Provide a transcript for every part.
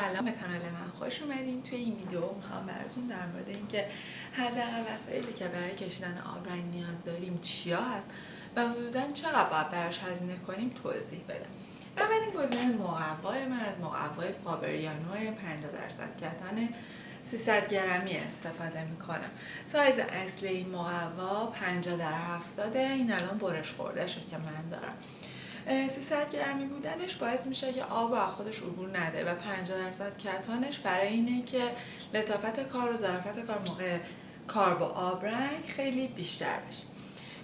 سلام به کانال من، خوش اومدین. توی این ویدیو میخوام براتون در مورد اینکه حداقل وسایلی که برای کشیدن آبرنگ نیاز داریم چیا هست و حدوداً چقدر باید براش هزینه کنیم توضیح بدم. اولین گزینه مقوای من از مقوای فابریانو 50% کتان 300 گرمی استفاده میکنم. سایز اصلی این مقوا 50x70، این الان برش خورده شه که من دارم. 300 گرمی بودنش باعث میشه که آب رو از خودش عبور نده و 50% کتانش برای اینه که لطافت کار و ظرافت کار موقع کار با آبرنگ خیلی بیشتر بشه.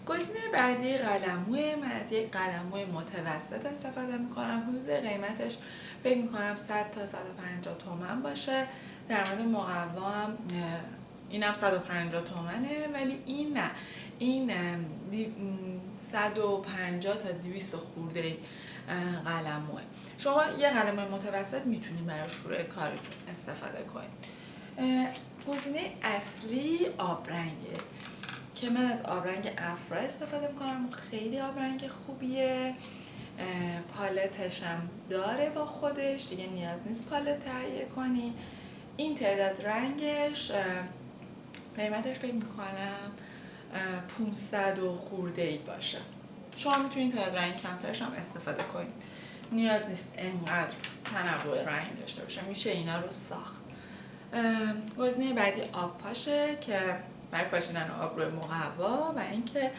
گزینه بعدی قلموه. من از یک قلموی متوسط استفاده میکنم. حدود قیمتش فکر میکنم 100 تا 150 تومن باشه. در مورد مقوا هم اینم 150 تومنه، ولی این نه، این 150 تا 200 خورده قلموه. شما یه قلم متوسط میتونید برای شروع کارتون استفاده کنید. گزینه اصلی آبرنگه که من از آبرنگ افرا استفاده میکنم. خیلی آبرنگ خوبیه، پالتش هم داره با خودش، دیگه نیاز نیست پالت تهیه کنی. این تعداد رنگش قیمتش فکر میکنم 500 و خورده ای باشه. شما میتونید تعداد رنگ کمترش هم استفاده کنید، نیاز نیست انقدر تنوع رنگ داشته باشه، میشه اینا رو ساخت. گزینه بعدی آب پاشه که برای پاشیدن آب روی مقوا و اینکه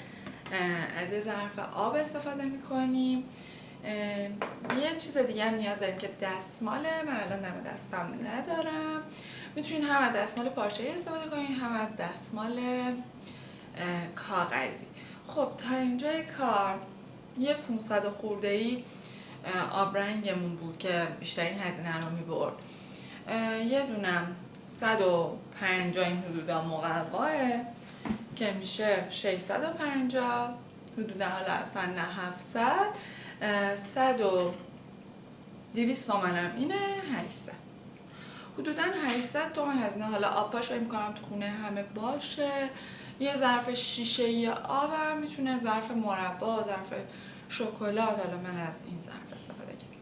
از یه ظرف آب استفاده میکنیم. یه چیز دیگه هم نیاز داریم که دستماله. من الان دم دستم ندارم. میتونین هم از دستمال پارچه‌ای استفاده کنین، هم از دستمال کاغذی. خب تا اینجای کار یه 500 خورده‌ای آبرنگمون بود که بیشترین هزینه رو میبرد. یه دونم 150 این حدودا مقواه که میشه 650 حدودا، حالا اصلا نه 700 و 200 تومن هم اینه 800، حدودا 800 تومن هزینه. حالا آب پاش فکر میکنم تو خونه همه باشه. یه ظرف شیشه‌ای آب هم میتونه ظرف مربا، ظرف شکلات، حالا من از این ظرف استفاده کردم،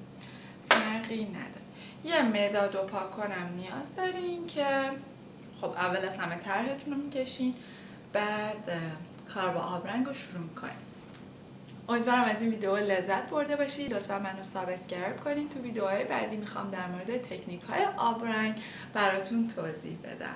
فرقی نداره. یه مداد و پاک کنم نیاز دارین که خب اول از همه طرحتون رو میکشین، بعد کار با آبرنگ رو شروع میکنین. امیدوارم از این ویدیو لذت برده باشید. لطفا منو سابسکرایب کنین. تو ویدیوهای بعدی میخوام در مورد تکنیک های آبرنگ براتون توضیح بدم.